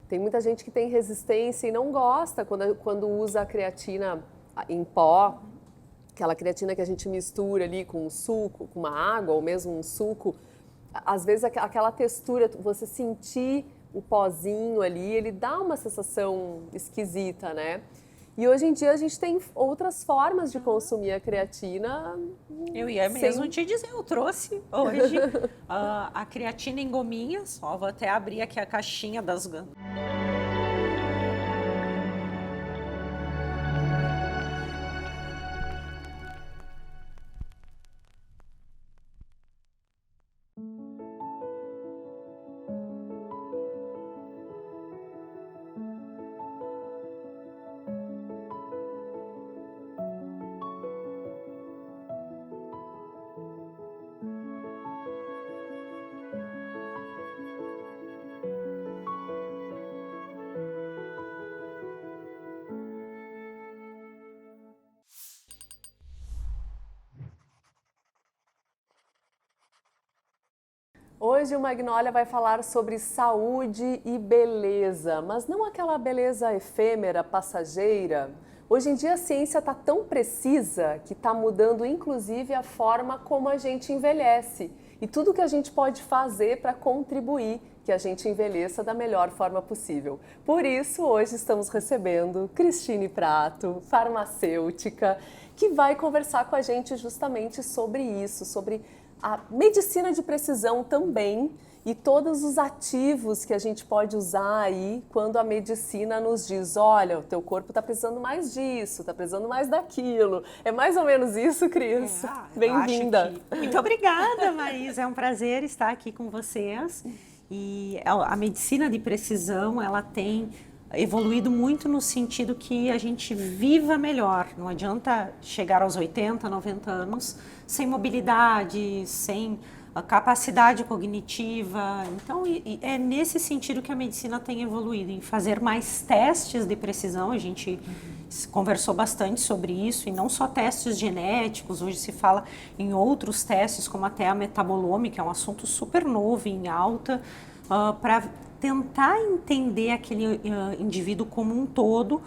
Tem muita gente que tem resistência e não gosta quando usa a creatina em pó, aquela creatina que a gente mistura ali com um suco, com uma água ou mesmo um suco. Às vezes aquela textura, você sentir o pozinho ali, ele dá uma sensação esquisita, né? E hoje em dia a gente tem outras formas de consumir a creatina. Eu ia mesmo te dizer, eu trouxe hoje a creatina em gominhas. Ó, vou até abrir aqui a caixinha das gomas. Hoje o Magnólia vai falar sobre saúde e beleza, mas não aquela beleza efêmera, passageira. Hoje em dia a ciência está tão precisa que está mudando inclusive a forma como a gente envelhece e tudo que a gente pode fazer para contribuir que a gente envelheça da melhor forma possível. Por isso, hoje estamos recebendo Cristine Prato, farmacêutica, que vai conversar com a gente justamente sobre isso, sobre a medicina de precisão também e todos os ativos que a gente pode usar aí quando a medicina nos diz, olha, o teu corpo está precisando mais disso, está precisando mais daquilo. É mais ou menos isso, Cris? Bem-vinda. Muito obrigada, Marisa. É um prazer estar aqui com vocês. E a medicina de precisão, ela tem evoluído muito no sentido que a gente viva melhor. Não adianta chegar aos 80, 90 anos sem mobilidade, sem a capacidade cognitiva. Então, é nesse sentido que a medicina tem evoluído, em fazer mais testes de precisão. A gente conversou bastante sobre isso, e não só testes genéticos. Hoje se fala em outros testes, como até a metabolômica, que é um assunto super novo e em alta, para tentar entender aquele indivíduo como um todo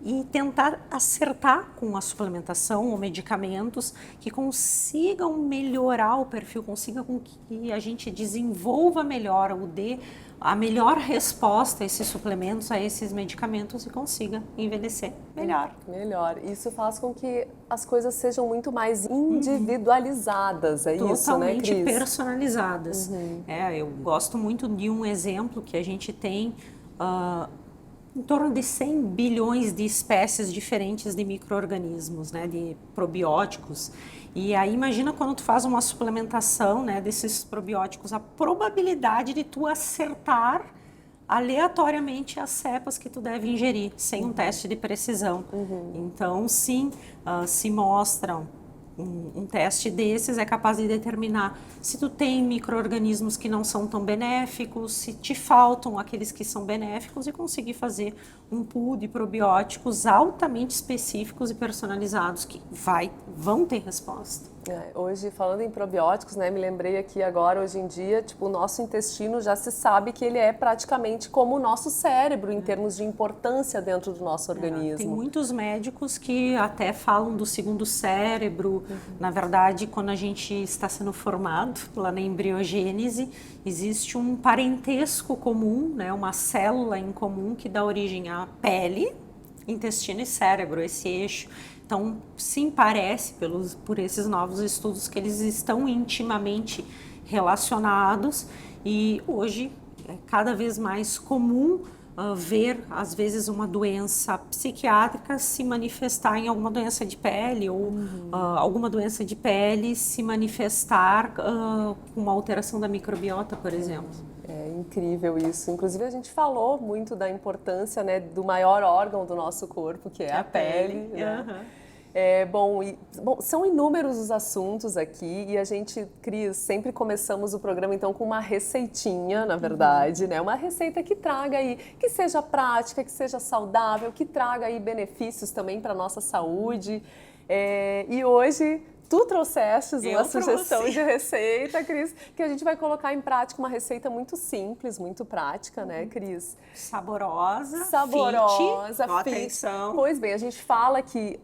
e tentar acertar com a suplementação ou medicamentos que consigam melhorar o perfil, consiga com que a gente desenvolva melhor ou dê a melhor resposta a esses suplementos, a esses medicamentos e consiga envelhecer melhor. Melhor. Isso faz com que as coisas sejam muito mais individualizadas, é isso, né, Cris? Totalmente personalizadas. Eu gosto muito de um exemplo que a gente tem em torno de 100 bilhões de espécies diferentes de micro-organismos, né, de probióticos. E aí imagina quando tu faz uma suplementação, né, desses probióticos, a probabilidade de tu acertar aleatoriamente as cepas que tu deve ingerir, sem um teste de precisão. Então, sim, se mostram um teste desses é capaz de determinar se tu tem micro-organismos que não são tão benéficos, se te faltam aqueles que são benéficos e conseguir fazer um pool de probióticos altamente específicos e personalizados que vão ter resposta. Hoje, falando em probióticos, né, me lembrei aqui agora, hoje em dia, tipo, o nosso intestino já se sabe que ele é praticamente como o nosso cérebro, em termos de importância dentro do nosso organismo. Tem muitos médicos que até falam do segundo cérebro. Na verdade, quando a gente está sendo formado lá na embriogênese, existe um parentesco comum, né, uma célula em comum que dá origem à pele, intestino e cérebro, esse eixo. Então, sim, parece, por esses novos estudos, que eles estão intimamente relacionados e hoje é cada vez mais comum ver, às vezes, uma doença psiquiátrica se manifestar em alguma doença de pele ou alguma doença de pele se manifestar com uma alteração da microbiota, por exemplo. É incrível isso. Inclusive, a gente falou muito da importância, né, do maior órgão do nosso corpo, que é a pele. Né? Bom, são inúmeros os assuntos aqui e a gente, Cris, sempre começamos o programa então com uma receitinha, na verdade, né? Uma receita que traga aí, que seja prática, que seja saudável, que traga aí benefícios também para a nossa saúde. E hoje tu trouxeste uma sugestão trouxe. de receita, Cris, que a gente vai colocar em prática, uma receita muito simples, muito prática, né, Cris? Saborosa, Saborosa, fit. fit. Atenção. Pois bem, a gente fala que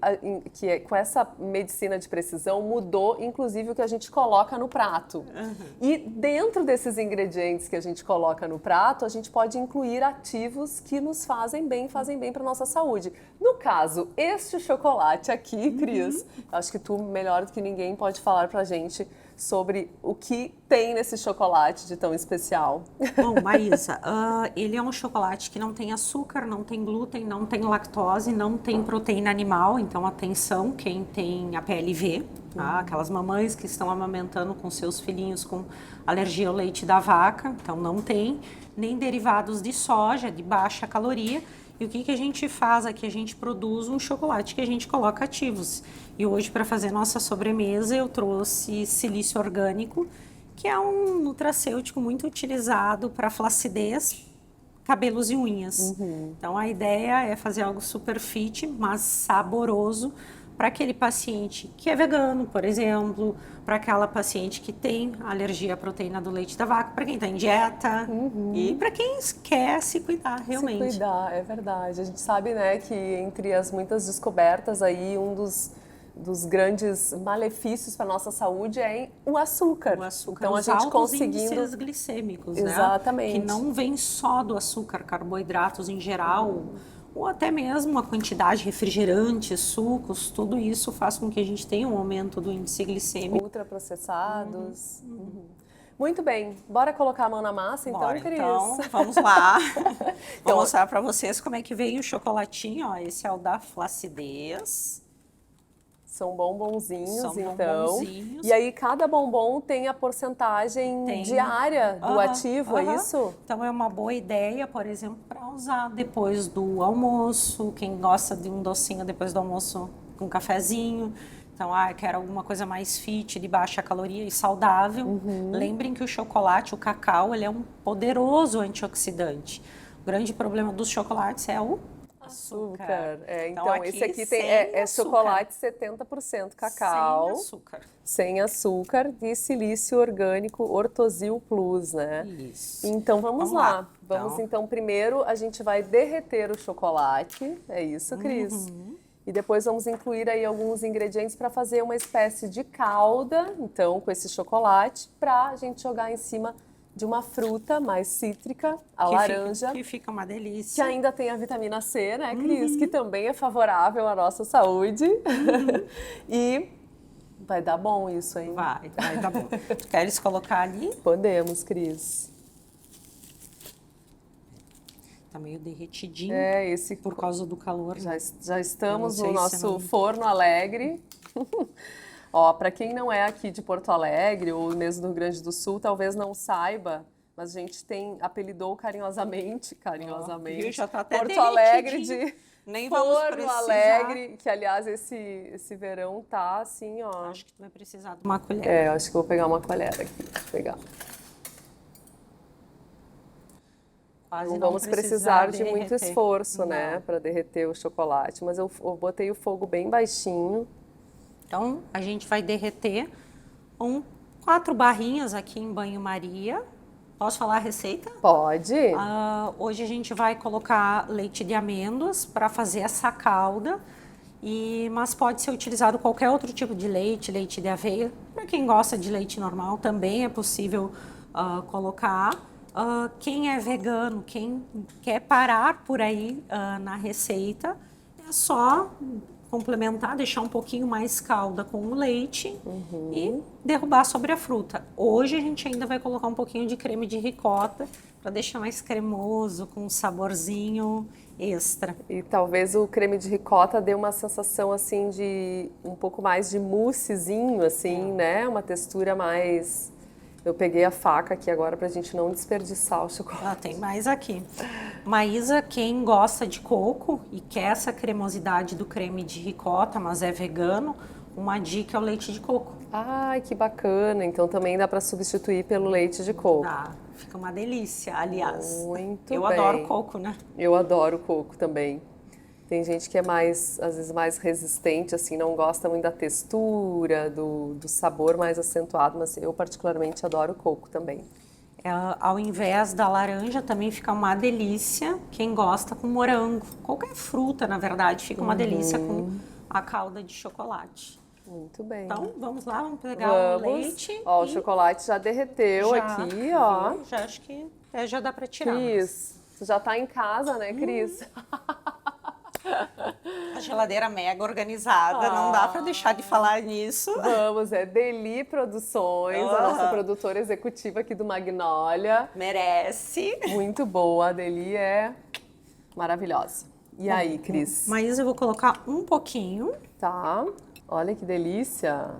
com essa medicina de precisão mudou, inclusive, o que a gente coloca no prato. E dentro desses ingredientes que a gente coloca no prato, a gente pode incluir ativos que nos fazem bem para nossa saúde. No caso, este chocolate aqui, Cris, acho que tu, melhor do que ninguém, pode falar pra gente sobre o que tem nesse chocolate de tão especial. Bom, Maísa, ele é um chocolate que não tem açúcar, não tem glúten, não tem lactose, não tem proteína animal. Então, atenção, quem tem a PLV, tá? Aquelas mamães que estão amamentando com seus filhinhos com alergia ao leite da vaca, então não tem, nem derivados de soja, de baixa caloria. E o que a gente faz aqui? A gente produz um chocolate que a gente coloca ativos. E hoje, para fazer nossa sobremesa, eu trouxe silício orgânico, que é um nutracêutico muito utilizado para flacidez, cabelos e unhas. Então, a ideia é fazer algo super fit, mas saboroso, para aquele paciente que é vegano, por exemplo, para aquela paciente que tem alergia à proteína do leite da vaca, para quem está em dieta e para quem quer se cuidar realmente. Se cuidar, é verdade. A gente sabe, né, que entre as muitas descobertas aí, um dos grandes malefícios para a nossa saúde é o açúcar. O açúcar, então, a os gente altos conseguindo... índices glicêmicos, Exatamente. né? Que não vem só do açúcar, carboidratos em geral, ou até mesmo a quantidade de refrigerantes, sucos, tudo isso faz com que a gente tenha um aumento do índice glicêmico. Ultraprocessados. Muito bem, bora colocar a mão na massa então, Bora, Cris? então, vamos lá. Vou mostrar para vocês como é que veio o chocolatinho, ó. Esse é o da flacidez. São bombonzinhos, São então. bombonzinhos. E aí, cada bombom tem a porcentagem diária do ativo, é isso? Então, é uma boa ideia, por exemplo, para usar depois do almoço. Quem gosta de um docinho depois do almoço com um cafezinho. Então, quero alguma coisa mais fit, de baixa caloria e saudável. Lembrem que o chocolate, o cacau, ele é um poderoso antioxidante. O grande problema dos chocolates é o açúcar. Então esse aqui tem chocolate 70% cacau. Sem açúcar. Sem açúcar e silício orgânico Ortosil Plus, né? Isso. Então vamos lá. Vamos então, então primeiro a gente vai derreter o chocolate. É isso, Cris? E depois vamos incluir aí alguns ingredientes para fazer uma espécie de calda, então, com esse chocolate, para a gente jogar em cima de uma fruta mais cítrica, a laranja. Que fica uma delícia. Que ainda tem a vitamina C, né, Cris? Que também é favorável à nossa saúde. E vai dar bom isso, hein? Vai dar bom. Tu queres colocar ali? Podemos, Cris. Tá meio derretidinho. Esse por causa do calor. Já estamos no nosso forno alegre. Ó, para quem não é aqui de Porto Alegre ou mesmo do Rio Grande do Sul, talvez não saiba, mas a gente apelidou carinhosamente, já tá até Porto Alegre de nem vamos Forno precisar. Alegre, que aliás esse verão tá assim, ó. Acho que tu vai precisar de uma colher. Acho que vou pegar uma colher aqui, pegar. Não vamos precisar de muito esforço, né, para derreter o chocolate, mas eu botei o fogo bem baixinho. Então, a gente vai derreter 4 barrinhas aqui em banho-maria. Posso falar a receita? Pode. Hoje a gente vai colocar leite de amêndoas para fazer essa calda, mas pode ser utilizado qualquer outro tipo de leite, leite de aveia. Para quem gosta de leite normal, também é possível colocar. Quem é vegano, quem quer parar por aí na receita, é só complementar, deixar um pouquinho mais calda com o leite e derrubar sobre a fruta. Hoje a gente ainda vai colocar um pouquinho de creme de ricota para deixar mais cremoso, com um saborzinho extra. E talvez o creme de ricota dê uma sensação assim de um pouco mais de moussezinho, assim, né? Uma textura mais... Eu peguei a faca aqui agora pra gente não desperdiçar o chocolate. Tem mais aqui. Maísa, quem gosta de coco e quer essa cremosidade do creme de ricota, mas é vegano, uma dica é o leite de coco. Ai, que bacana. Então também dá pra substituir pelo leite de coco. Fica uma delícia, aliás. Muito Eu bem. adoro coco, né? Eu adoro coco também. Tem gente que é mais, às vezes, mais resistente, assim, não gosta muito da textura, do sabor mais acentuado, mas eu particularmente adoro coco também. Ao invés da laranja, também fica uma delícia. Quem gosta com morango, qualquer fruta, na verdade, fica uma delícia com a calda de chocolate. Muito bem. Então, vamos lá, vamos pegar o Vamos. leite. Ó, o chocolate já derreteu aqui, ó. Já acho que já dá para tirar. Cris, tu já tá em casa, né, Cris? A geladeira mega organizada, não dá para deixar de falar nisso. Vamos, é Deli Produções, a nossa produtora executiva aqui do Magnólia. Merece. Muito boa, a Deli é maravilhosa. E aí, Cris? Mas eu vou colocar um pouquinho. Tá, olha que delícia.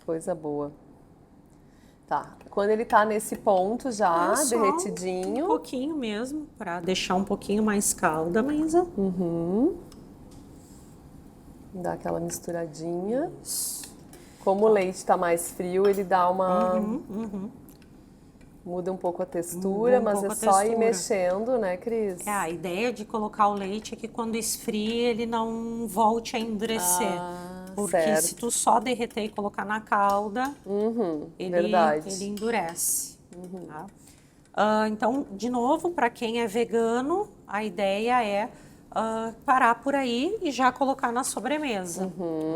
Coisa boa. Tá, quando ele tá nesse ponto já, derretidinho. Um pouquinho mesmo, para deixar um pouquinho mais calda, Maísa. Dá aquela misturadinha. Como o leite tá mais frio, ele dá uma... Muda um pouco a textura, mas é só ir mexendo, né, Cris? A ideia de colocar o leite é que quando esfria, ele não volte a endurecer. Porque certo. se tu só derreter e colocar na calda, ele endurece. Tá? Então, de novo, para quem é vegano, a ideia é parar por aí e já colocar na sobremesa.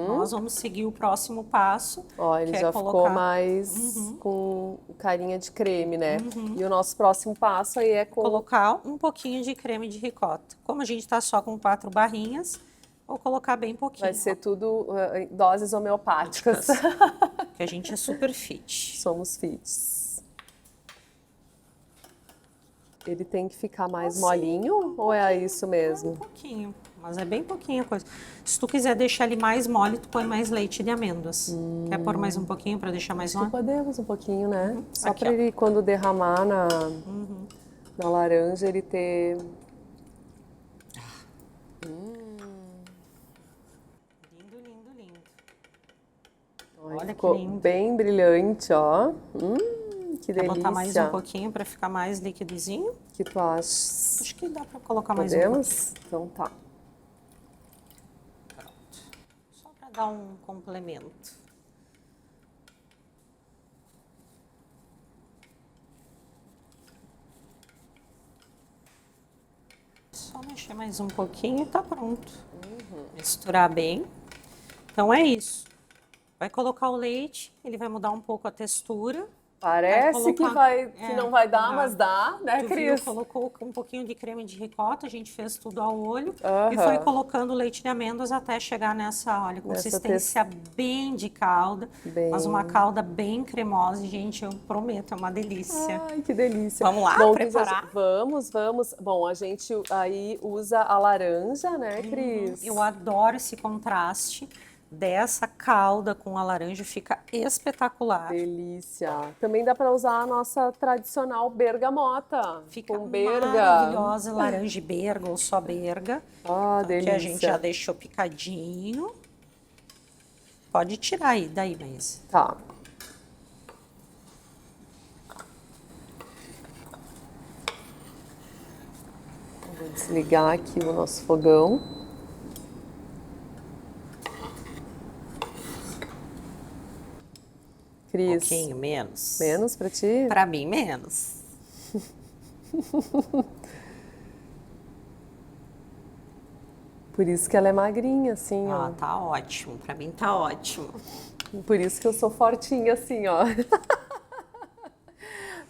Nós vamos seguir o próximo passo. Ó, ele já ficou mais com carinha de creme, né? E o nosso próximo passo aí é colocar um pouquinho de creme de ricota. Como a gente está só com 4 barrinhas, vou colocar bem pouquinho. Vai ser tudo doses homeopáticas. Que a gente é super fit. Somos fits. Ele tem que ficar mais molinho ou é isso mesmo? Um pouquinho, mas é bem pouquinho a coisa. Se tu quiser deixar ele mais mole, tu põe mais leite de amêndoas. Quer pôr mais um pouquinho para deixar mais mole? Podemos um pouquinho, né? Só Aqui, para ele, quando derramar na laranja, ele ter... Lindo, lindo, lindo. Olha ficou que lindo. Bem brilhante, ó. Que delícia. Quer botar mais um pouquinho para ficar mais liquidozinho? O que tu acha? Acho que dá para colocar mais um pouquinho. Então tá. Pronto. Só para dar um complemento. Só mexer mais um pouquinho e tá pronto. Misturar bem. Então é isso. Vai colocar o leite, ele vai mudar um pouco a textura. Parece que não vai dar, mas dá, né, Cris? Colocou um pouquinho de creme de ricota, a gente fez tudo ao olho e foi colocando leite de amêndoas até chegar nessa, olha, consistência bem de calda, mas uma calda bem cremosa, gente, eu prometo, é uma delícia. Ai, que delícia. Vamos lá, preparar? Vamos. Bom, a gente aí usa a laranja, né, Cris? Eu adoro esse contraste dessa calda com a laranja, fica espetacular. Delícia. Também dá para usar a nossa tradicional bergamota. Fica com berga. Maravilhosa, laranja e berga ou só berga. Delícia. Que a gente já deixou picadinho. Pode tirar aí, daí, Maísa. Tá. Vou desligar aqui o nosso fogão. Cris. Um pouquinho menos. Menos pra ti? Pra mim, menos. Por isso que ela é magrinha, assim, ó. Tá ótimo. Pra mim tá ótimo. Por isso que eu sou fortinha, assim, ó.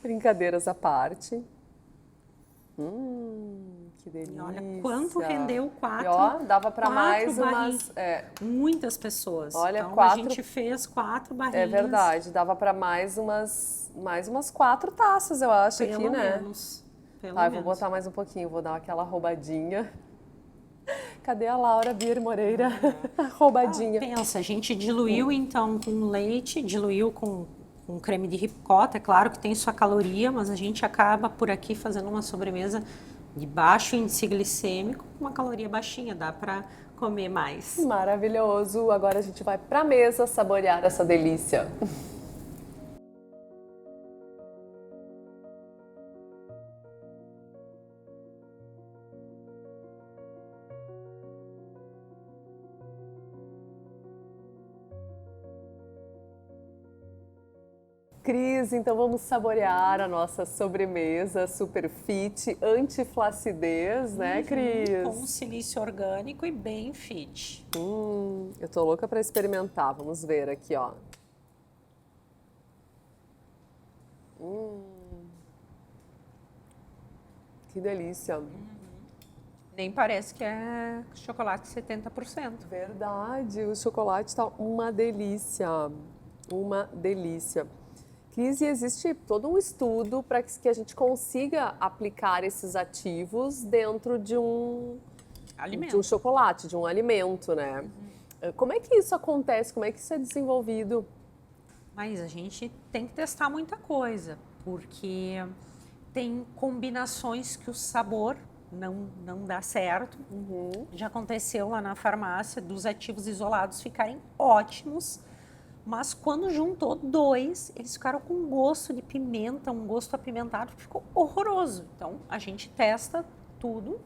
Brincadeiras à parte. Que delícia. E olha quanto rendeu 4. E ó, dava para mais umas... Muitas pessoas. Olha, então, 4... a gente fez 4 barrinhas. É verdade, dava para mais umas 4 taças, eu acho, Pelo aqui, né? Menos. Eu vou botar mais um pouquinho, vou dar aquela roubadinha. Cadê a Laura Bir Moreira? Roubadinha. Pensa, a gente diluiu então com leite, diluiu com creme de ricota. É claro que tem sua caloria, mas a gente acaba por aqui fazendo uma sobremesa de baixo índice glicêmico, com uma caloria baixinha, dá para comer mais. Maravilhoso! Agora a gente vai para a mesa saborear essa delícia. Cris, então vamos saborear a nossa sobremesa super fit, anti-flacidez, né, Cris? Com silício orgânico e bem fit. Eu tô louca para experimentar. Vamos ver aqui, ó. Que delícia. Nem parece que é chocolate 70%. Verdade, o chocolate tá uma delícia. Uma delícia. Cris, e existe todo um estudo para que a gente consiga aplicar esses ativos dentro de um chocolate, de um alimento, né? Como é que isso acontece? Como é que isso é desenvolvido? Mas a gente tem que testar muita coisa, porque tem combinações que o sabor não dá certo. Já aconteceu lá na farmácia dos ativos isolados ficarem ótimos, mas quando juntou dois, eles ficaram com um gosto de pimenta, um gosto apimentado que ficou horroroso. Então a gente testa tudo.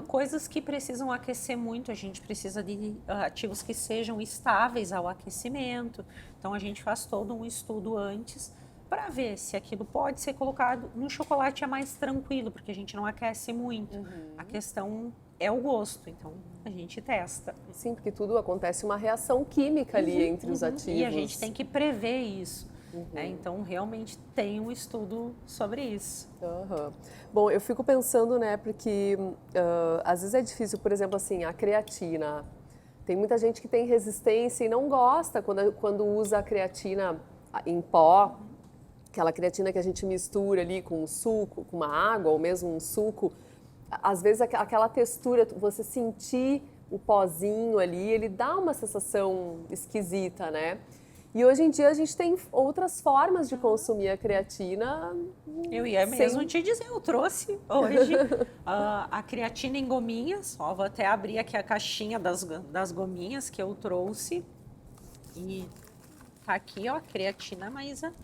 Coisas que precisam aquecer muito, a gente precisa de ativos que sejam estáveis ao aquecimento. Então a gente faz todo um estudo antes para ver se aquilo pode ser colocado. No chocolate é mais tranquilo, porque a gente não aquece muito. A questão é o gosto, então a gente testa. Sim, porque tudo acontece uma reação química ali entre os ativos. E a gente tem que prever isso. Então, realmente tem um estudo sobre isso. Bom, eu fico pensando, né, porque às vezes é difícil, por exemplo, assim, a creatina. Tem muita gente que tem resistência e não gosta quando usa a creatina em pó, aquela creatina que a gente mistura ali com um suco, com uma água ou mesmo um suco. Às vezes aquela textura, você sentir o pozinho ali, ele dá uma sensação esquisita, né? E hoje em dia a gente tem outras formas de consumir a creatina. Eu ia mesmo te dizer, eu trouxe hoje a creatina em gominhas. Ó, vou até abrir aqui a caixinha das gominhas que eu trouxe. E tá aqui, ó, a creatina Maísa.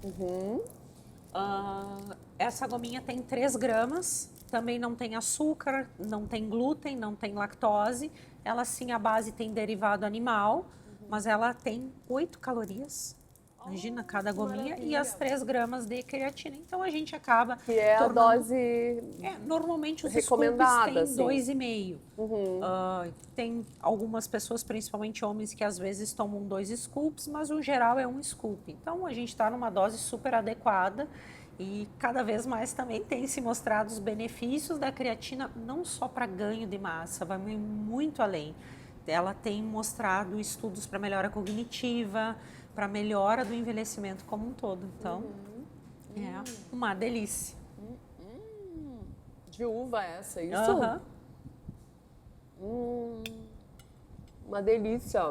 Essa gominha tem 3 gramas. Também não tem açúcar, não tem glúten, não tem lactose. Ela sim, a base tem derivado animal. Mas ela tem 8 calorias, imagina, cada gominha, maravilha. E as 3 gramas de creatina. Então, a gente acaba que é a dose normalmente os recomendada, scoops têm 2,5. Tem algumas pessoas, principalmente homens, que às vezes tomam 2 scoops, mas o geral é 1 scoop. Então, a gente está numa dose super adequada. E cada vez mais também tem se mostrado os benefícios da creatina, não só para ganho de massa, vai muito além. Ela tem mostrado estudos para melhora cognitiva, para melhora do envelhecimento como um todo. Então, é uma delícia. De uva essa, isso? Uma delícia.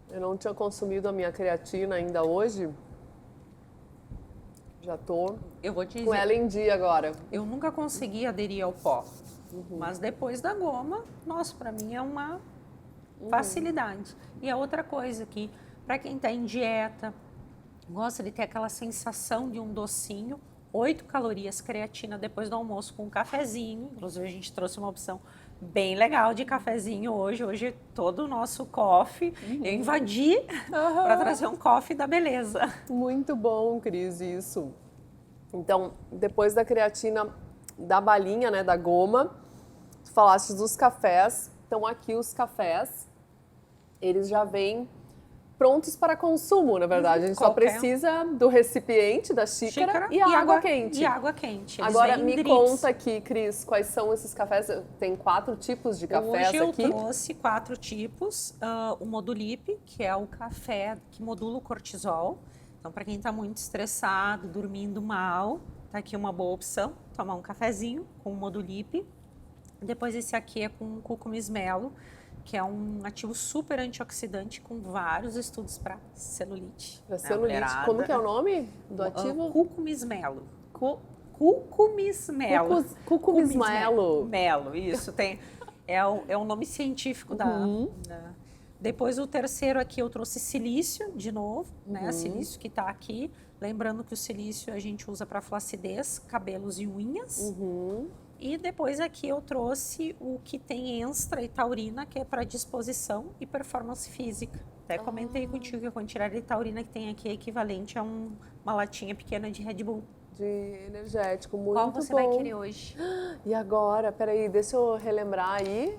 Eu não tinha consumido a minha creatina ainda hoje. Já tô com ela em dia agora. Eu nunca consegui aderir ao pó. Mas depois da goma, nossa, para mim é uma facilidade. E a outra coisa que, para quem está em dieta, gosta de ter aquela sensação de um docinho, 8 calorias creatina depois do almoço com um cafezinho. Inclusive, a gente trouxe uma opção bem legal de cafezinho hoje. Hoje, todo o nosso coffee, eu invadi para trazer um coffee da beleza. Muito bom, Cris, isso. Então, depois da creatina, da balinha, né, da goma, tu falaste dos cafés. Então, aqui os cafés, eles já vêm prontos para consumo, na verdade. A gente só precisa do recipiente, da xícara e a água quente. E água quente. Agora, me conta aqui, Cris, quais são esses cafés? Tem 4 tipos de cafés aqui? Hoje eu trouxe 4 tipos. O Modulip, que é o café que modula o cortisol. Então, para quem está muito estressado, dormindo mal, tá aqui uma boa opção. Tomar um cafezinho com o Modulip. Depois esse aqui é com Cucumis Melo, que é um ativo super antioxidante com vários estudos para celulite. Para celulite. Como que é o nome do ativo? Cucumis Melo. Cucumis Melo. Cucumis Melo. Melo, isso. É o nome científico da... Depois o terceiro aqui eu trouxe silício, de novo, né? Silício que está aqui. Lembrando que o silício a gente usa para flacidez, cabelos e unhas. E depois aqui eu trouxe o que tem extra e taurina, que é para disposição e performance física. Até comentei contigo que a quantidade de taurina que tem aqui é equivalente a uma latinha pequena de Red Bull. De energético, muito Qual bom. você vai querer hoje? E agora, peraí, deixa eu relembrar aí.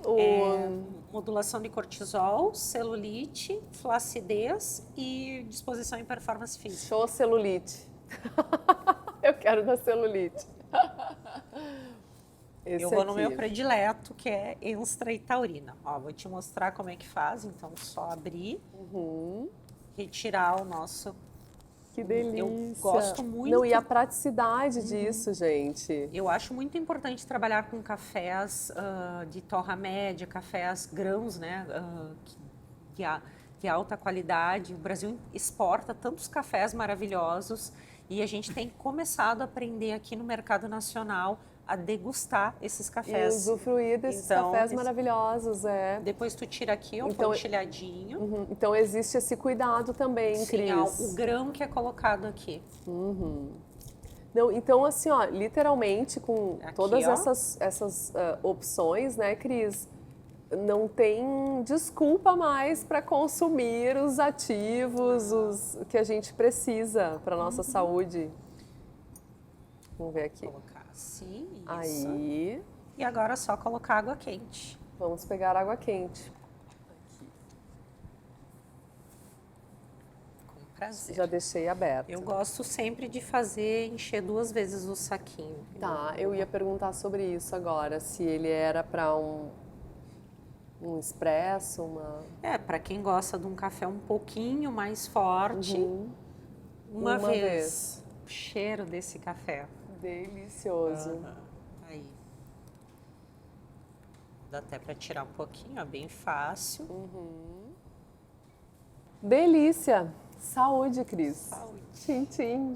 Modulação de cortisol, celulite, flacidez e disposição em performance física. Show celulite. Eu quero da celulite. Esse Eu vou no aqui. meu predileto, que é extra e taurina. Ó, vou te mostrar como é que faz. Então, só abrir, retirar o nosso... Que delícia. Eu gosto muito. Não, e a praticidade disso, gente. Eu acho muito importante trabalhar com cafés de torra média, cafés grãos, né, de alta qualidade. O Brasil exporta tantos cafés maravilhosos e a gente tem começado a aprender aqui no mercado nacional a degustar esses cafés. E usufruir desses cafés maravilhosos, Depois tu tira aqui o pontilhadinho. Então existe esse cuidado também, Sim, Cris. o grão que é colocado aqui. Não, então, assim, ó, literalmente, com Aqui, todas ó. essas opções, né, Cris? Não tem desculpa mais para consumir os ativos, os que a gente precisa para nossa saúde. Vamos ver aqui. Colocar assim, isso. Aí, E agora é só colocar água quente. vamos pegar água quente. Com prazer. Já deixei aberto. Eu gosto sempre de fazer, encher 2 vezes o saquinho. Tá, eu ia perguntar sobre isso agora, se ele era para um expresso, uma... Para quem gosta de um café um pouquinho mais forte, uma vez. O cheiro desse café. Delicioso. Aí. Dá até para tirar um pouquinho, ó, bem fácil. Delícia! Saúde, Cris. Saúde. Tchim, tchim.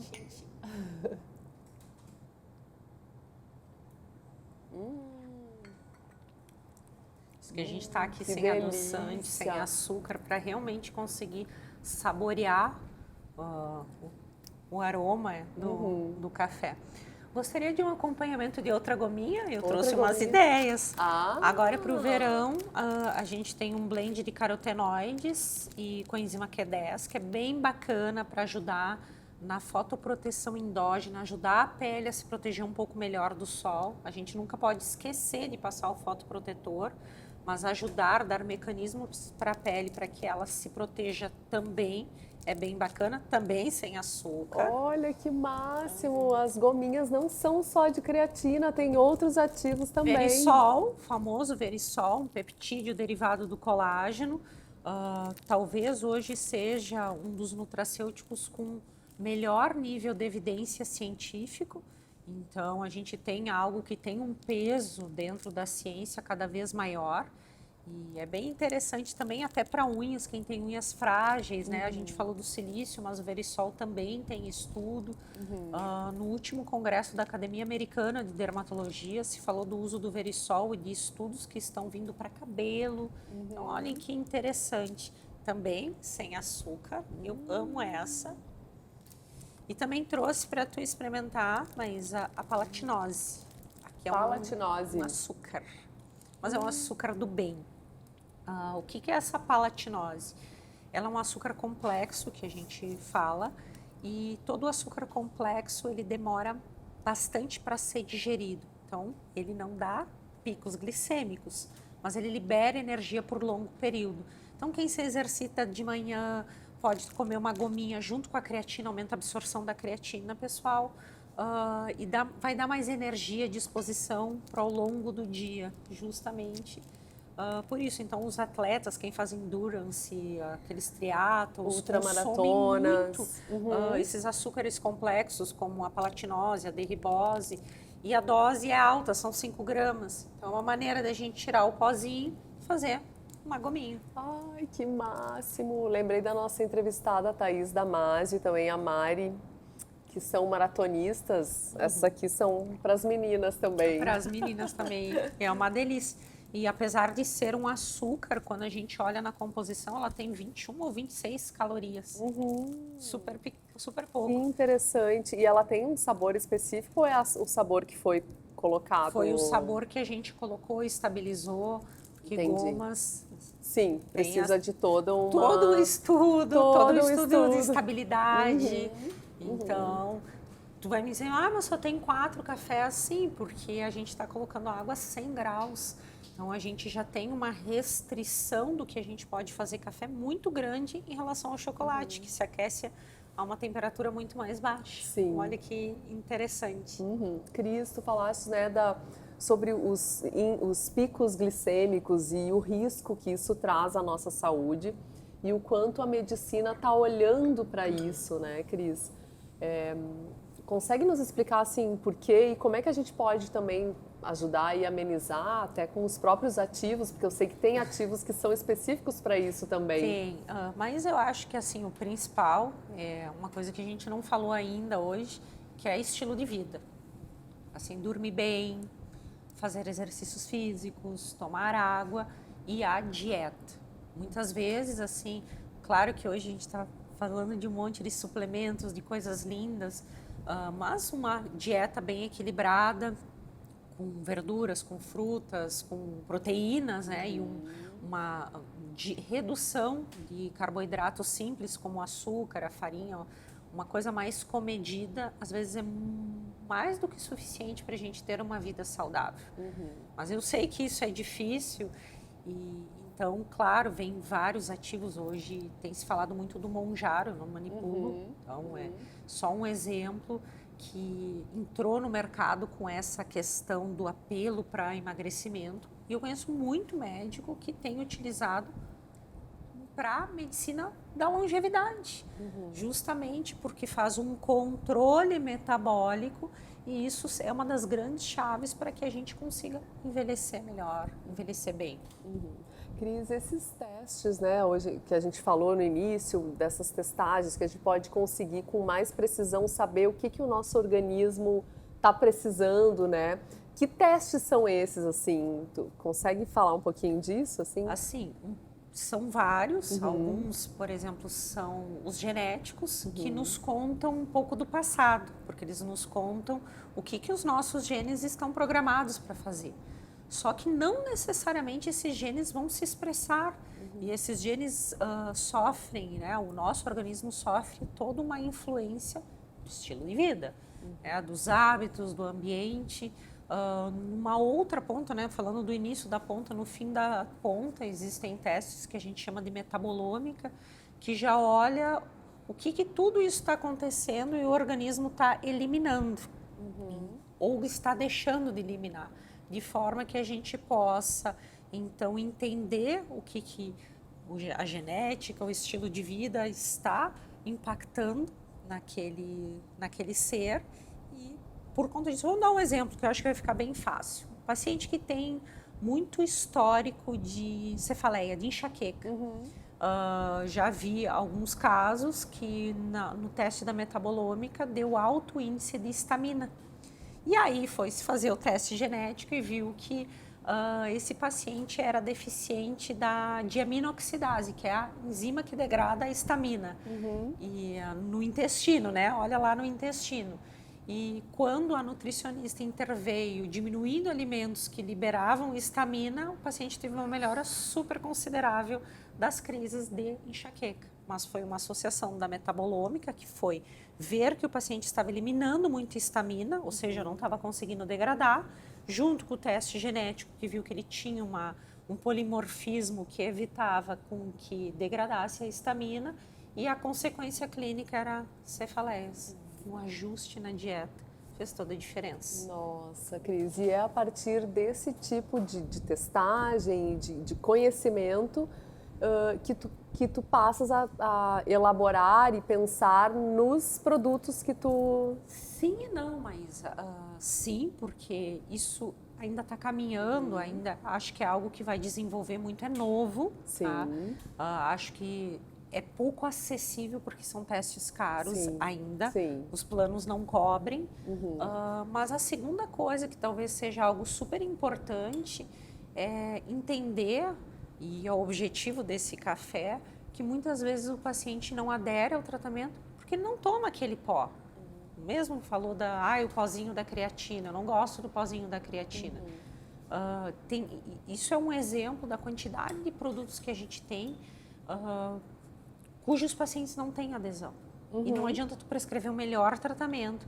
Isso que a gente está aqui que sem delícia. adoçante, sem açúcar, para realmente conseguir saborear o aroma do café. Gostaria de um acompanhamento de outra gominha? Eu trouxe umas ideias. Agora, para o verão, a gente tem um blend de carotenoides e coenzima Q10, que é bem bacana para ajudar na fotoproteção endógena, ajudar a pele a se proteger um pouco melhor do sol. A gente nunca pode esquecer de passar o fotoprotetor, mas ajudar, dar mecanismos para a pele para que ela se proteja também. É bem bacana, também sem açúcar. Olha que máximo! As gominhas não são só de creatina, tem outros ativos também. Verisol, famoso verisol, um peptídeo derivado do colágeno. Talvez hoje seja um dos nutracêuticos com melhor nível de evidência científico. Então, a gente tem algo que tem um peso dentro da ciência cada vez maior. E é bem interessante também até para unhas, quem tem unhas frágeis, né? A gente falou do silício, mas o verisol também tem estudo. No último congresso da Academia Americana de Dermatologia se falou do uso do verisol e de estudos que estão vindo para cabelo. Então, olhem que interessante. Também sem açúcar, eu amo essa. E também trouxe para tu experimentar, mas a palatinose. Aqui é Palatinose. um açúcar, mas é um açúcar do bem. O que é essa palatinose? Ela é um açúcar complexo que a gente fala e todo o açúcar complexo ele demora bastante para ser digerido. Então, ele não dá picos glicêmicos, mas ele libera energia por longo período. Então, quem se exercita de manhã pode comer uma gominha junto com a creatina, aumenta a absorção da creatina, pessoal. E vai dar mais energia, disposição para o longo do dia, justamente. Por isso, então, os atletas, quem faz endurance, aqueles triatlos, ultramaratonas, esses açúcares complexos, como a palatinose, a derribose, e a dose é alta, são 5 gramas. Então, é uma maneira da gente tirar o pozinho e fazer uma gominha. Ai, que máximo! Lembrei da nossa entrevistada, a Thaís Damasio, também a Mari, que são maratonistas. Essas aqui são para as meninas também. Para as meninas também, é uma delícia. E apesar de ser um açúcar, quando a gente olha na composição, ela tem 21 ou 26 calorias. Super pouco. Que interessante. E ela tem um sabor específico ou é o sabor que foi colocado? Foi o sabor que a gente colocou, estabilizou, Porque Entendi. gomas... Sim, precisa de todo o estudo, todo o estudo de estabilidade. Uhum. Então, tu vai me dizer, mas só tem 4 cafés. Sim, porque a gente está colocando água a 100 graus. Então, a gente já tem uma restrição do que a gente pode fazer café muito grande em relação ao chocolate, que se aquece a uma temperatura muito mais baixa. Sim. Olha que interessante. Cris, tu falaste, né, sobre os picos glicêmicos e o risco que isso traz à nossa saúde e o quanto a medicina está olhando para isso, né, Cris? Consegue nos explicar, assim, por quê e como é que a gente pode também ajudar e amenizar até com os próprios ativos, porque eu sei que tem ativos que são específicos para isso também. Tem, mas eu acho que, assim, o principal é uma coisa que a gente não falou ainda hoje, que é estilo de vida. Assim, dormir bem, fazer exercícios físicos, tomar água e a dieta. Muitas vezes, assim, claro que hoje a gente está falando de um monte de suplementos, de coisas lindas, mas uma dieta bem equilibrada, com verduras, com frutas, com proteínas, né? E uma redução de carboidratos simples, como o açúcar, a farinha, uma coisa mais comedida, às vezes é mais do que suficiente para a gente ter uma vida saudável. Mas eu sei que isso é difícil e então, claro, vem vários ativos hoje. Tem se falado muito do Monjaro, no Manipulo. Então, é só um exemplo que entrou no mercado com essa questão do apelo para emagrecimento. E eu conheço muito médico que tem utilizado para medicina da longevidade, justamente porque faz um controle metabólico e isso é uma das grandes chaves para que a gente consiga envelhecer melhor, envelhecer bem. Cris, esses testes, né, hoje que a gente falou no início, dessas testagens que a gente pode conseguir com mais precisão saber o que o nosso organismo está precisando, né? Que testes são esses, assim? Tu consegue falar um pouquinho disso, assim? Assim, são vários. Alguns, por exemplo, são os genéticos, que nos contam um pouco do passado, porque eles nos contam o que os nossos genes estão programados para fazer. Só que não necessariamente esses genes vão se expressar. E esses genes sofrem, né? O nosso organismo sofre toda uma influência do estilo de vida, dos hábitos, do ambiente. Numa outra ponta, né? Falando do início da ponta, no fim da ponta, existem testes que a gente chama de metabolômica, que já olha o que tudo isso está acontecendo e o organismo está eliminando, ou está deixando de eliminar, de forma que a gente possa, então, entender o que a genética, o estilo de vida está impactando naquele ser. E, por conta disso, vou dar um exemplo que eu acho que vai ficar bem fácil. Um paciente que tem muito histórico de cefaleia, de enxaqueca. Já vi alguns casos que no teste da metabolômica deu alto índice de histamina. E aí foi se fazer o teste genético e viu que esse paciente era deficiente da diaminoxidase, que é a enzima que degrada a histamina. E no intestino, né? Olha lá no intestino. E quando a nutricionista interveio, diminuindo alimentos que liberavam histamina, o paciente teve uma melhora super considerável das crises de enxaqueca. Mas foi uma associação da metabolômica, que foi ver que o paciente estava eliminando muita histamina, ou seja, não estava conseguindo degradar, junto com o teste genético, que viu que ele tinha um polimorfismo que evitava com que degradasse a histamina, e a consequência clínica era cefaleias. Um ajuste na dieta fez toda a diferença. Nossa, Cris, e é a partir desse tipo de testagem, de conhecimento, que tu passas a elaborar e pensar nos produtos que tu... Sim e não, mas sim, porque isso ainda está caminhando, ainda acho que é algo que vai desenvolver muito, é novo. Sim. Tá? Acho que é pouco acessível porque são testes caros ainda. Sim. Os planos não cobrem. Mas a segunda coisa que talvez seja algo super importante é entender, e é o objetivo desse café, que muitas vezes o paciente não adere ao tratamento porque ele não toma aquele pó. Mesmo falou o pozinho da creatina, eu não gosto do pozinho da creatina. Isso é um exemplo da quantidade de produtos que a gente tem, cujos pacientes não têm adesão. E não adianta tu prescrever o melhor tratamento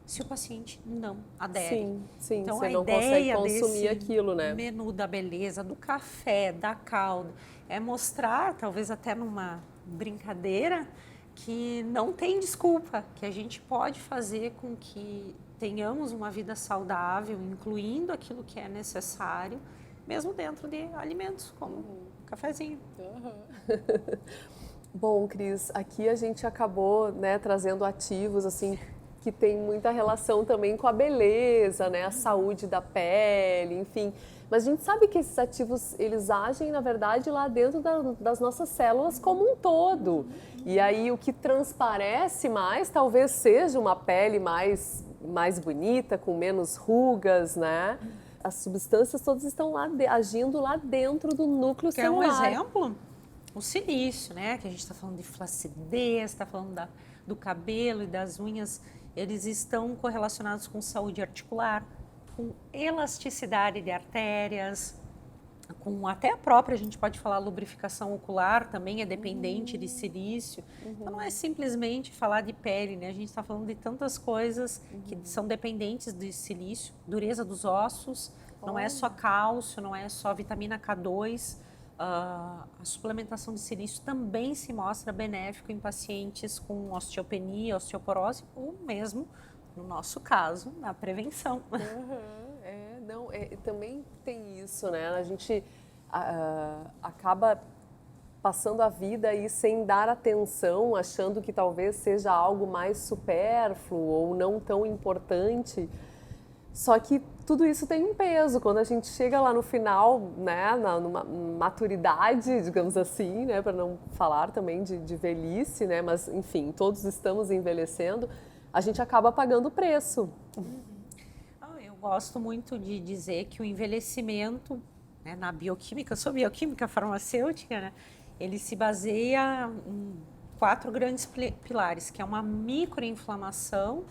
se o paciente não adere. Sim, Então, você a não consegue ideia consumir desse aquilo, né? menu da beleza, do café, da calda, é mostrar, talvez até numa brincadeira, que não tem desculpa, que a gente pode fazer com que tenhamos uma vida saudável, incluindo aquilo que é necessário, mesmo dentro de alimentos, como um cafezinho. Bom, Cris, aqui a gente acabou, né, trazendo ativos assim que tem muita relação também com a beleza, né, a saúde da pele, enfim. Mas a gente sabe que esses ativos eles agem, na verdade, lá dentro das nossas células como um todo. E aí o que transparece mais talvez seja uma pele mais bonita, com menos rugas, né? As substâncias todas estão lá agindo lá dentro do núcleo Quer um celular. exemplo? O silício, né? Que a gente está falando de flacidez, está falando do cabelo e das unhas. Eles estão correlacionados com saúde articular, com elasticidade de artérias, com até a própria, a gente pode falar, lubrificação ocular também é dependente de silício. Então não é simplesmente falar de pele, né? A gente está falando de tantas coisas que são dependentes de silício, dureza dos ossos, não é só cálcio, não é só vitamina K2. A suplementação de silício também se mostra benéfico em pacientes com osteopenia, osteoporose, ou mesmo, no nosso caso, na prevenção. Também tem isso, né? A gente acaba passando a vida aí sem dar atenção, achando que talvez seja algo mais supérfluo ou não tão importante. Só que tudo isso tem um peso. Quando a gente chega lá no final, né, numa maturidade, digamos assim, né, para não falar também de velhice, né, mas enfim, todos estamos envelhecendo, a gente acaba pagando o preço. Eu gosto muito de dizer que o envelhecimento, né, na bioquímica, eu sou bioquímica farmacêutica, né, ele se baseia em 4 grandes pilares, que é uma microinflamação,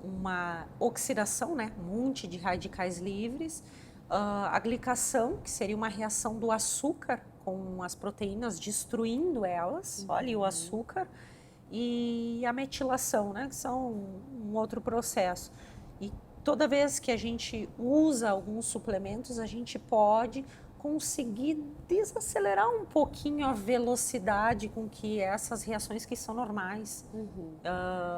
uma oxidação, né, um monte de radicais livres, a glicação, que seria uma reação do açúcar com as proteínas destruindo elas, olha o açúcar, e a metilação, né, que são um outro processo. E toda vez que a gente usa alguns suplementos, a gente pode conseguir desacelerar um pouquinho a velocidade com que essas reações que são normais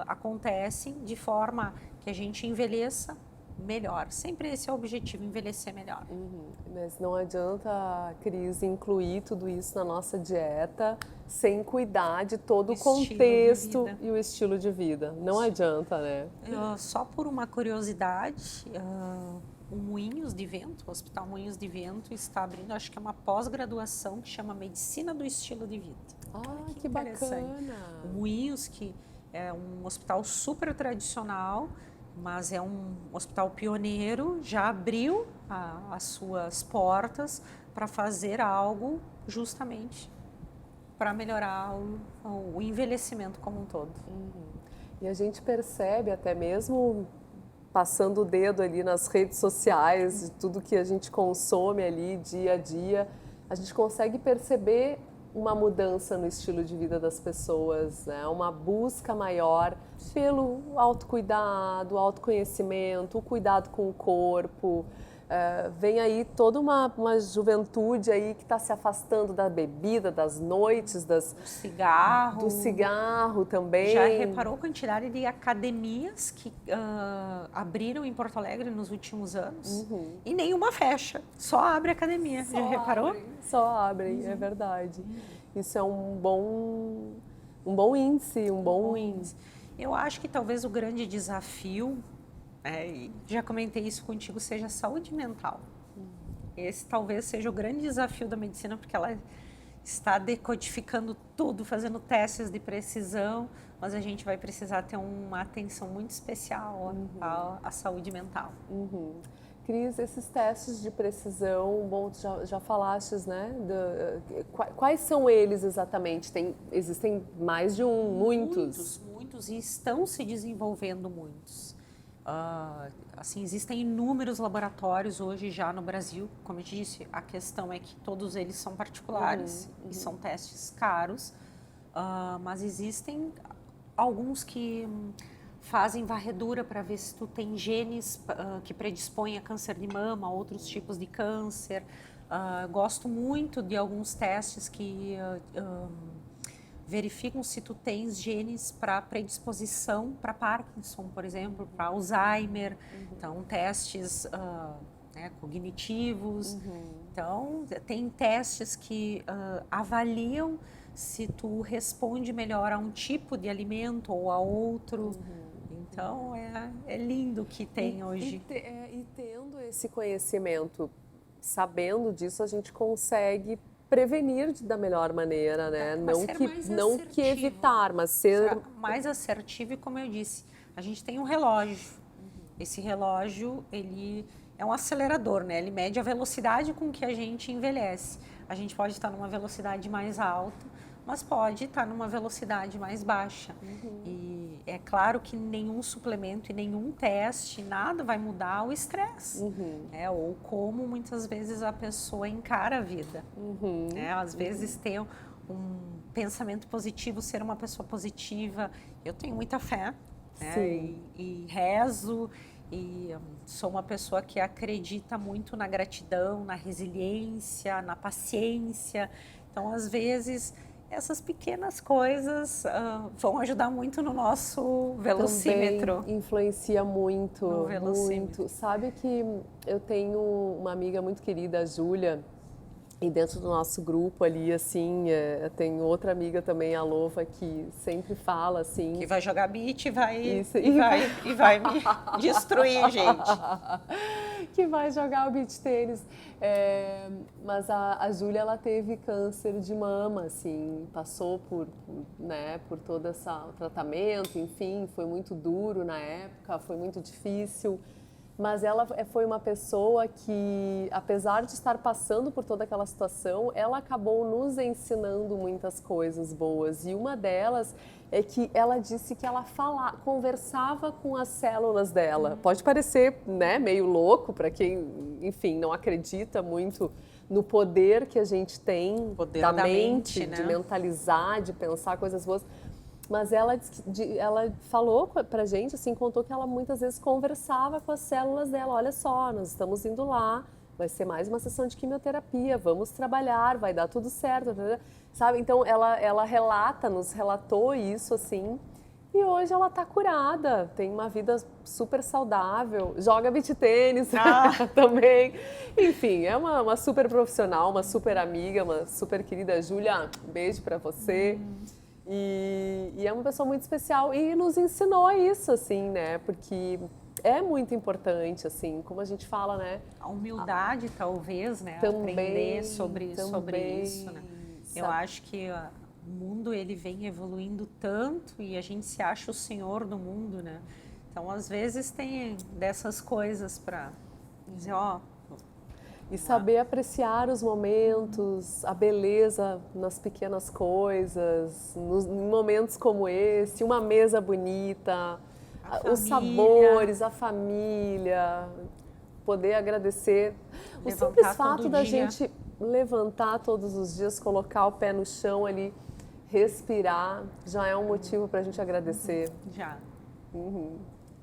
acontecem, de forma que a gente envelheça melhor. Sempre esse é o objetivo, envelhecer melhor. Mas não adianta, Cris, incluir tudo isso na nossa dieta sem cuidar de todo o contexto e o estilo de vida. Não adianta, né? Só por uma curiosidade, o Moinhos de Vento, o Hospital Moinhos de Vento está abrindo, acho que é uma pós-graduação que chama Medicina do Estilo de Vida. Que bacana! O Moinhos, que é um hospital super tradicional, mas é um hospital pioneiro, já abriu as suas portas para fazer algo justamente para melhorar o envelhecimento como um todo. E a gente percebe até mesmo passando o dedo ali nas redes sociais, de tudo que a gente consome ali dia a dia, a gente consegue perceber uma mudança no estilo de vida das pessoas, né? Uma busca maior pelo autocuidado, autoconhecimento, o cuidado com o corpo. Vem aí toda uma juventude aí que está se afastando da bebida, das noites, do cigarro também. Já reparou a quantidade de academias que abriram em Porto Alegre nos últimos anos? E nenhuma fecha, só abre academia. Já reparou? Só abrem, é verdade. Isso é um bom índice, um bom índice. Eu acho que talvez o grande desafio, já comentei isso contigo, seja a saúde mental. Esse talvez seja o grande desafio da medicina, porque ela está decodificando tudo, fazendo testes de precisão, mas a gente vai precisar ter uma atenção muito especial à saúde mental. Cris, esses testes de precisão, bom, já falastes, né? Quais são eles exatamente? Existem mais de um, muitos, e estão se desenvolvendo muitos. Assim, existem inúmeros laboratórios hoje já no Brasil. Como eu te disse, a questão é que todos eles são particulares e são testes caros, mas existem alguns que fazem varredura para ver se tu tem genes que predispõem a câncer de mama, outros tipos de câncer. Gosto muito de alguns testes que verificam se tu tens genes para predisposição para Parkinson, por exemplo, para Alzheimer. Então, testes cognitivos. Então, tem testes que avaliam se tu responde melhor a um tipo de alimento ou a outro. Então, é lindo que tem hoje. E tendo esse conhecimento, sabendo disso, a gente consegue prevenir da melhor maneira, né? Não que evitar, mas ser mais assertivo. E como eu disse, a gente tem um relógio. Esse relógio, ele é um acelerador, né? Ele mede a velocidade com que a gente envelhece. A gente pode estar numa velocidade mais alta, mas pode estar numa velocidade mais baixa. E é claro que nenhum suplemento e nenhum teste, nada vai mudar o estresse, ou como muitas vezes a pessoa encara a vida. Às vezes ter um pensamento positivo, ser uma pessoa positiva. Eu tenho muita fé, e rezo, e sou uma pessoa que acredita muito na gratidão, na resiliência, na paciência. Então, às vezes, essas pequenas coisas vão ajudar muito no nosso velocímetro. Também influencia muito, no velocímetro. Muito. Sabe que eu tenho uma amiga muito querida, a Júlia, e dentro do nosso grupo ali, assim, eu tenho outra amiga também, a Lova, que sempre fala, assim... Que vai jogar beat e vai me destruir, gente. Que vai jogar o beach tênis. Mas a Júlia, ela teve câncer de mama, assim, passou por todo esse tratamento, enfim, foi muito duro na época, foi muito difícil. Mas ela foi uma pessoa que, apesar de estar passando por toda aquela situação, ela acabou nos ensinando muitas coisas boas. E uma delas é que ela disse que ela conversava com as células dela. Pode parecer, né, meio louco para quem, enfim, não acredita muito no poder que a gente tem da mente, né? De mentalizar, de pensar coisas boas. Mas ela falou pra gente, assim, contou que ela muitas vezes conversava com as células dela. Olha só, nós estamos indo lá, vai ser mais uma sessão de quimioterapia, vamos trabalhar, vai dar tudo certo, sabe? Então, ela nos relatou isso, assim, e hoje ela tá curada, tem uma vida super saudável, joga beach tênis também. Enfim, é uma super profissional, uma super amiga, uma super querida. Júlia, um beijo pra você. E é uma pessoa muito especial e nos ensinou isso, assim, né? Porque é muito importante, assim, como a gente fala, né? A humildade, talvez, né? Também, aprender sobre isso, né? Eu acho que o mundo, ele vem evoluindo tanto e a gente se acha o senhor do mundo, né? Então, às vezes, tem dessas coisas para dizer, e saber apreciar os momentos, a beleza nas pequenas coisas, em momentos como esse, uma mesa bonita, os sabores, a família, poder agradecer. O simples fato da gente levantar todos os dias, colocar o pé no chão ali, respirar, já é um motivo para a gente agradecer. Já.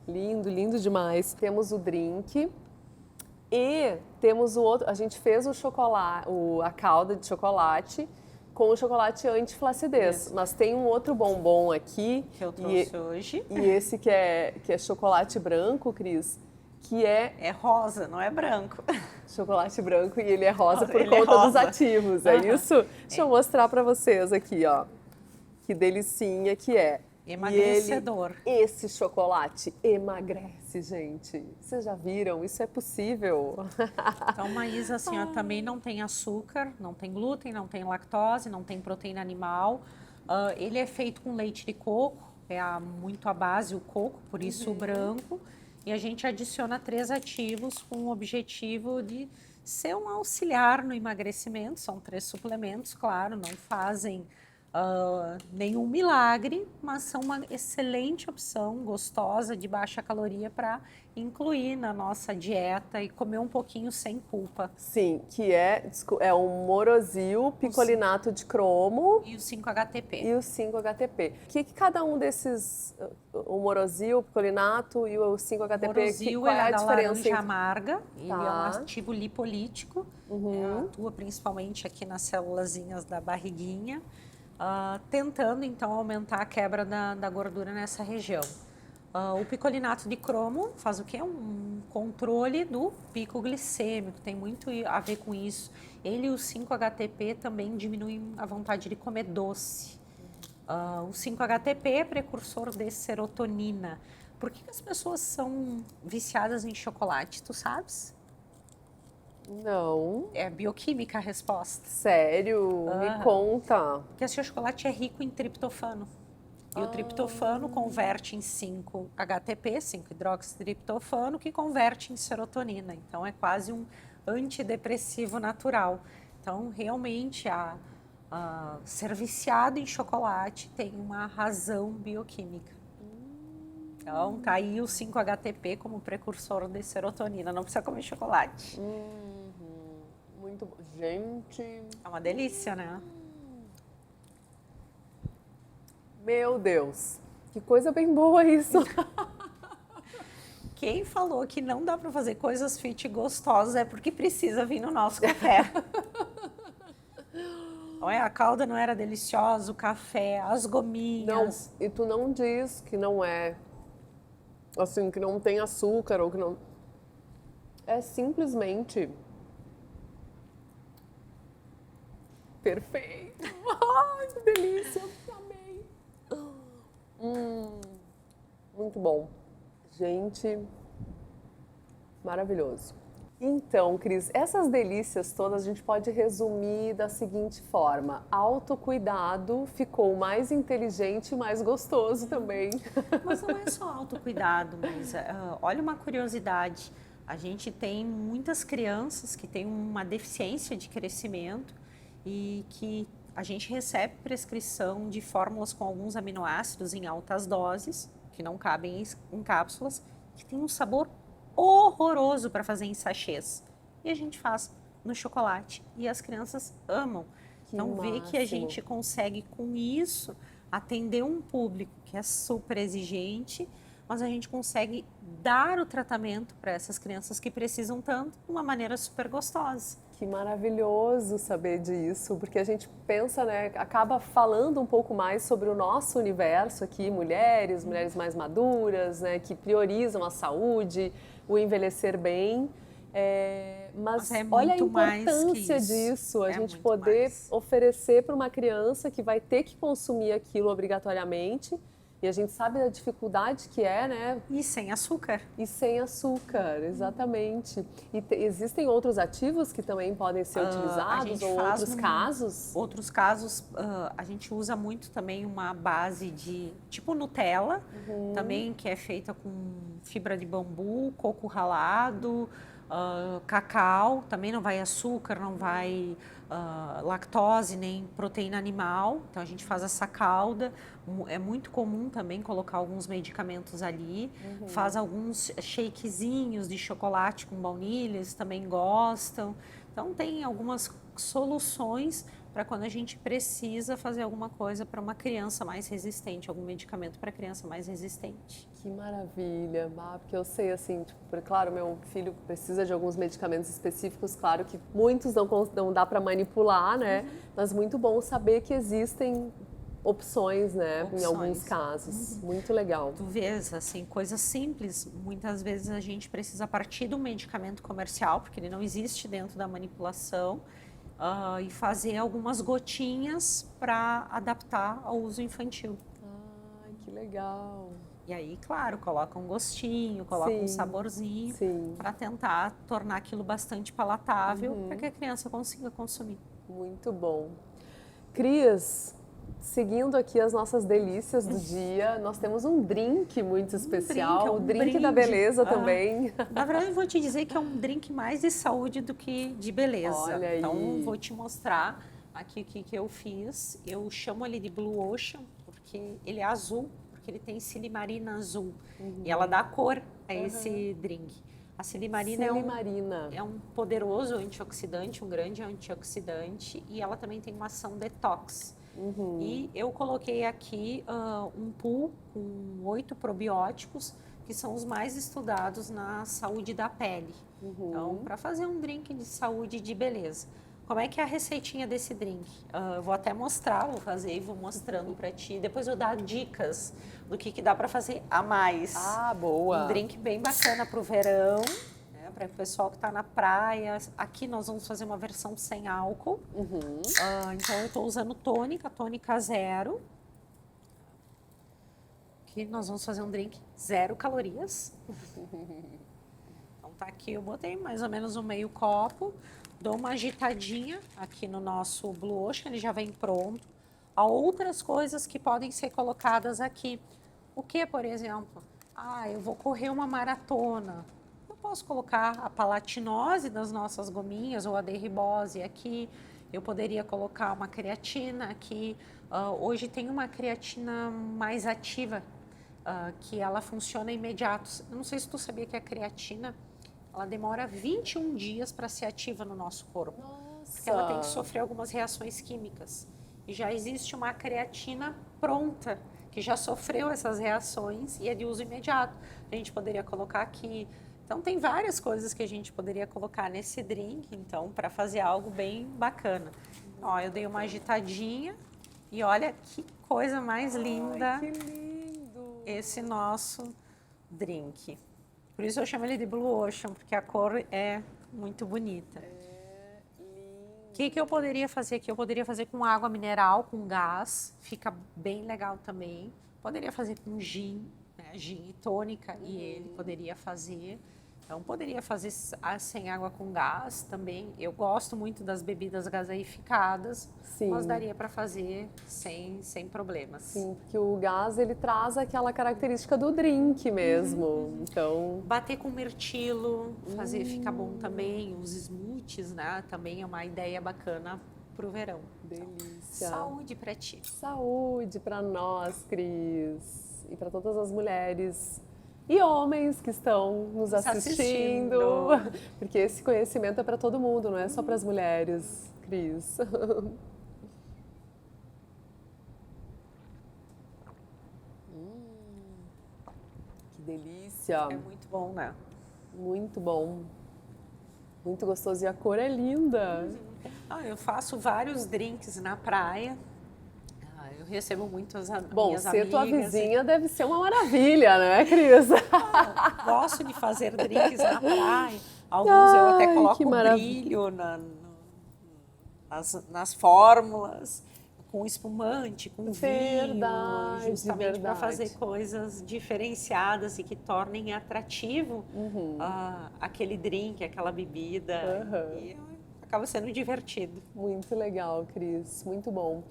Lindo, lindo demais. Temos o drink. E temos o outro, a gente fez o chocolate, a calda de chocolate com o chocolate anti-flacidez. Mas tem um outro bombom aqui. Que eu trouxe hoje. E esse que é chocolate branco, Cris, que é rosa, não é branco. Chocolate branco e ele é rosa por conta dos ativos, é isso? Deixa eu mostrar para vocês aqui, ó. Que delicinha que é. Emagrecedor. Esse chocolate emagrece, gente. Vocês já viram? Isso é possível. Então, Maísa, assim, também não tem açúcar, não tem glúten, não tem lactose, não tem proteína animal. Ele é feito com leite de coco, muito a base o coco, por isso o branco. E a gente adiciona 3 ativos com o objetivo de ser um auxiliar no emagrecimento. São 3 suplementos, claro, não fazem Nenhum milagre, mas são uma excelente opção, gostosa, de baixa caloria para incluir na nossa dieta e comer um pouquinho sem culpa. Sim, que é o Morosil, picolinato de cromo E o 5-HTP. e o 5-HTP. O que cada um desses, o Morosil, o picolinato e o 5-HTP, Morosil, qual é a da diferença? laranja amarga, ele é um Tá. ativo lipolítico, atua principalmente aqui nas célulazinhas da barriguinha, tentando então aumentar a quebra da gordura nessa região. O picolinato de cromo faz o quê? Um controle do pico glicêmico, tem muito a ver com isso. Ele e o 5-HTP também diminuem a vontade de comer doce. O 5-HTP é precursor de serotonina. Por que as pessoas são viciadas em chocolate, tu sabes? Não. É bioquímica a resposta. Sério? Me conta. Porque esse chocolate é rico em triptofano. E o triptofano converte em 5-HTP, 5-hidroxitriptofano, que converte em serotonina. Então, é quase um antidepressivo natural. Então, realmente, ser viciado em chocolate tem uma razão bioquímica. Então, tá aí o 5-HTP como precursor de serotonina. Não precisa comer chocolate. Muito bom. Gente, É uma delícia, né? meu Deus, que coisa bem boa isso. Quem falou que não dá para fazer coisas fit e gostosas é porque precisa vir no nosso café. A calda não era deliciosa, o café, as Não, gominhas. e tu não diz que não é, assim, que não tem açúcar ou que não... É simplesmente perfeito. Ai, que delícia, amei. Muito bom. Gente, maravilhoso. Então, Cris, essas delícias todas a gente pode resumir da seguinte forma: autocuidado ficou mais inteligente e mais gostoso também. Mas não é só autocuidado, mas olha uma curiosidade. A gente tem muitas crianças que têm uma deficiência de crescimento e que a gente recebe prescrição de fórmulas com alguns aminoácidos em altas doses, que não cabem em cápsulas, que tem um sabor horroroso para fazer em sachês. E a gente faz no chocolate e as crianças amam. Então, vê que a máximo. gente consegue, com isso, atender um público que é super exigente, mas a gente consegue dar o tratamento para essas crianças que precisam tanto de uma maneira super gostosa. Que maravilhoso saber disso, porque a gente pensa, né, acaba falando um pouco mais sobre o nosso universo aqui, mulheres mais maduras, né, que priorizam a saúde, o envelhecer bem. Mas é olha a muito mais que importância isso. disso, a É gente muito poder mais. oferecer para uma criança que vai ter que consumir aquilo obrigatoriamente. E a gente sabe da dificuldade que é, né? E sem açúcar. E sem açúcar, exatamente. E existem outros ativos que também podem ser utilizados gente ou faz outros casos? Outros casos, a gente usa muito também uma base de tipo Nutella, também que é feita com fibra de bambu, coco ralado, cacau, também não vai açúcar, não vai lactose nem proteína animal. Então a gente faz essa calda. É muito comum também colocar alguns medicamentos ali. Faz alguns shakezinhos de chocolate com baunilha, eles também gostam. Então tem algumas soluções para quando a gente precisa fazer alguma coisa para uma criança mais resistente, algum medicamento para criança mais resistente. Que maravilha, porque eu sei assim, tipo, claro, meu filho precisa de alguns medicamentos específicos, claro que muitos não dá para manipular, né? Mas muito bom saber que existem opções, né, em alguns casos. Muito legal. Tu vês, assim, coisas simples, muitas vezes a gente precisa partir de um medicamento comercial, porque ele não existe dentro da manipulação, e fazer algumas gotinhas para adaptar ao uso infantil. Ai, que legal. E aí, claro, coloca um gostinho, coloca um saborzinho para tentar tornar aquilo bastante palatável para que a criança consiga consumir. Muito bom. Cris, seguindo aqui as nossas delícias do dia, nós temos um drink muito especial, o drink da beleza também. Na verdade, eu vou te dizer que é um drink mais de saúde do que de beleza. Olha aí. Então, vou te mostrar aqui o que eu fiz, eu chamo ele de Blue Ocean, porque ele é azul, porque ele tem silimarina azul. E ela dá cor a esse drink. A silimarina, é um poderoso antioxidante, um grande antioxidante, e ela também tem uma ação detox. E eu coloquei aqui um pool com 8 probióticos, que são os mais estudados na saúde da pele. Então, para fazer um drink de saúde e de beleza. Como é que é a receitinha desse drink? Eu vou até mostrar, vou fazer e vou mostrando para ti. Depois eu dar dicas do que dá para fazer a mais. Ah, boa! Um drink bem bacana para o verão, né, para o pessoal que está na praia. Aqui nós vamos fazer uma versão sem álcool. Então eu estou usando tônica zero. Aqui nós vamos fazer um drink 0 calorias. Então tá aqui, eu botei mais ou menos um meio copo. Dou uma agitadinha aqui no nosso Blue Ocean, ele já vem pronto. Há outras coisas que podem ser colocadas aqui. O que, por exemplo? Eu vou correr uma maratona. Eu posso colocar a palatinose das nossas gominhas ou a derribose aqui. Eu poderia colocar uma creatina aqui. Hoje tem uma creatina mais ativa, que ela funciona imediato. Eu não sei se tu sabia que a creatina, ela demora 21 dias para ser ativa no nosso corpo. Nossa. Porque ela tem que sofrer algumas reações químicas. E já existe uma creatina pronta, que já sofreu essas reações e é de uso imediato. A gente poderia colocar aqui. Então, tem várias coisas que a gente poderia colocar nesse drink, então, para fazer algo bem bacana. Ó, eu dei uma agitadinha e olha que coisa mais linda. Ai, que lindo! Esse nosso drink. Por isso eu chamo ele de Blue Ocean, porque a cor é muito bonita. O que eu poderia fazer aqui? Eu poderia fazer com água mineral, com gás, fica bem legal também. Poderia fazer com gin, né? Gin e tônica, e ele poderia fazer. Então, poderia fazer sem água com gás também. Eu gosto muito das bebidas gaseificadas, mas daria para fazer sem problemas. Sim, porque o gás, ele traz aquela característica do drink mesmo. Então, bater com mirtilo, fazer fica bom também. Os smoothies, né? Também é uma ideia bacana pro verão. Delícia. Então, saúde para ti. Saúde para nós, Cris. E para todas as mulheres e homens que estão nos assistindo. Porque esse conhecimento é para todo mundo, não é só para as mulheres, Cris. Que delícia. É muito bom, né? Muito bom. Muito gostoso. E a cor é linda. Eu faço vários drinks na praia. Eu recebo muitas minhas amigas. Bom, ser tua vizinha deve ser uma maravilha, né, Cris? Gosto de fazer drinks na praia. Alguns eu até coloco brilho nas fórmulas, com espumante, com vinho, justamente para fazer coisas diferenciadas e que tornem atrativo aquele drink, aquela bebida. E acaba sendo divertido. Muito legal, Cris. Muito bom.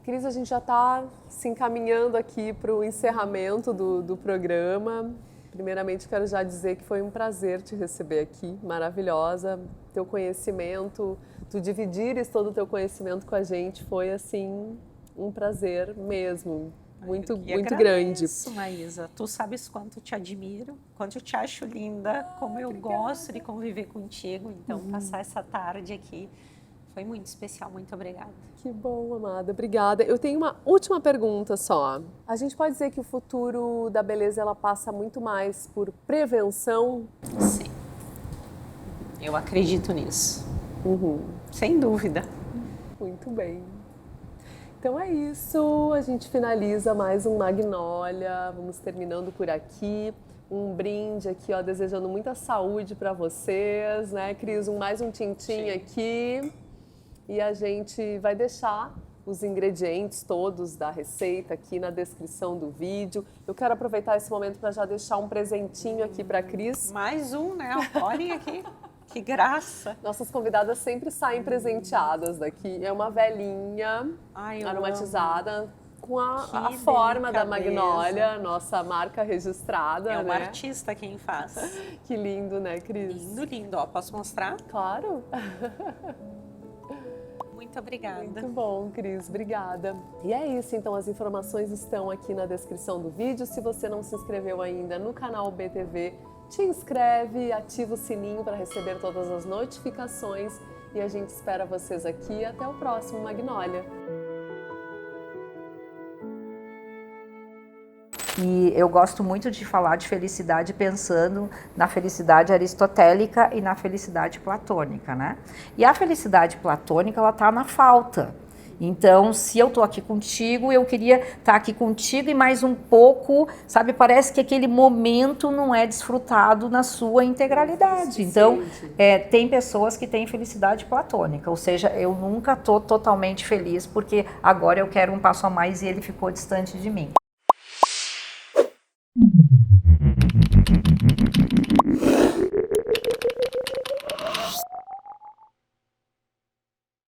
Cris, a gente já está se encaminhando aqui para o encerramento do programa. Primeiramente, quero já dizer que foi um prazer te receber aqui, maravilhosa. Teu conhecimento, tu dividires todo o teu conhecimento com a gente foi, assim, um prazer mesmo. Muito grande. Maísa, tu sabes quanto te admiro, quanto eu te acho linda, como eu gosto de conviver contigo. Então, passar essa tarde aqui foi muito especial. Muito obrigada. Que bom, amada. Obrigada. Eu tenho uma última pergunta só. A gente pode dizer que o futuro da beleza ela passa muito mais por prevenção? Sim. Eu acredito nisso. Sem dúvida. Muito bem. Então é isso. A gente finaliza mais um Magnólia. Vamos terminando por aqui. Um brinde aqui, ó, desejando muita saúde para vocês, né, Cris? Mais um tintim aqui. E a gente vai deixar os ingredientes todos da receita aqui na descrição do vídeo. Eu quero aproveitar esse momento para já deixar um presentinho aqui para a Cris. Mais um, né? Olhem aqui, que graça! Nossas convidadas sempre saem presenteadas daqui. É uma velinha aromatizada com a forma da Magnólia, nossa marca registrada. É uma artista quem faz. Que lindo, né, Cris? Lindo, lindo. Ó, posso mostrar? Claro! Muito obrigada. Muito bom, Cris, obrigada. E é isso, então as informações estão aqui na descrição do vídeo. Se você não se inscreveu ainda no canal BTV, te inscreve, ativa o sininho para receber todas as notificações e a gente espera vocês aqui. Até o próximo Magnólia. E eu gosto muito de falar de felicidade pensando na felicidade aristotélica e na felicidade platônica, né? E a felicidade platônica, ela tá na falta. Então, se eu tô aqui contigo, eu queria estar aqui contigo e mais um pouco, sabe? Parece que aquele momento não é desfrutado na sua integralidade. Então, tem pessoas que têm felicidade platônica, ou seja, eu nunca tô totalmente feliz porque agora eu quero um passo a mais e ele ficou distante de mim.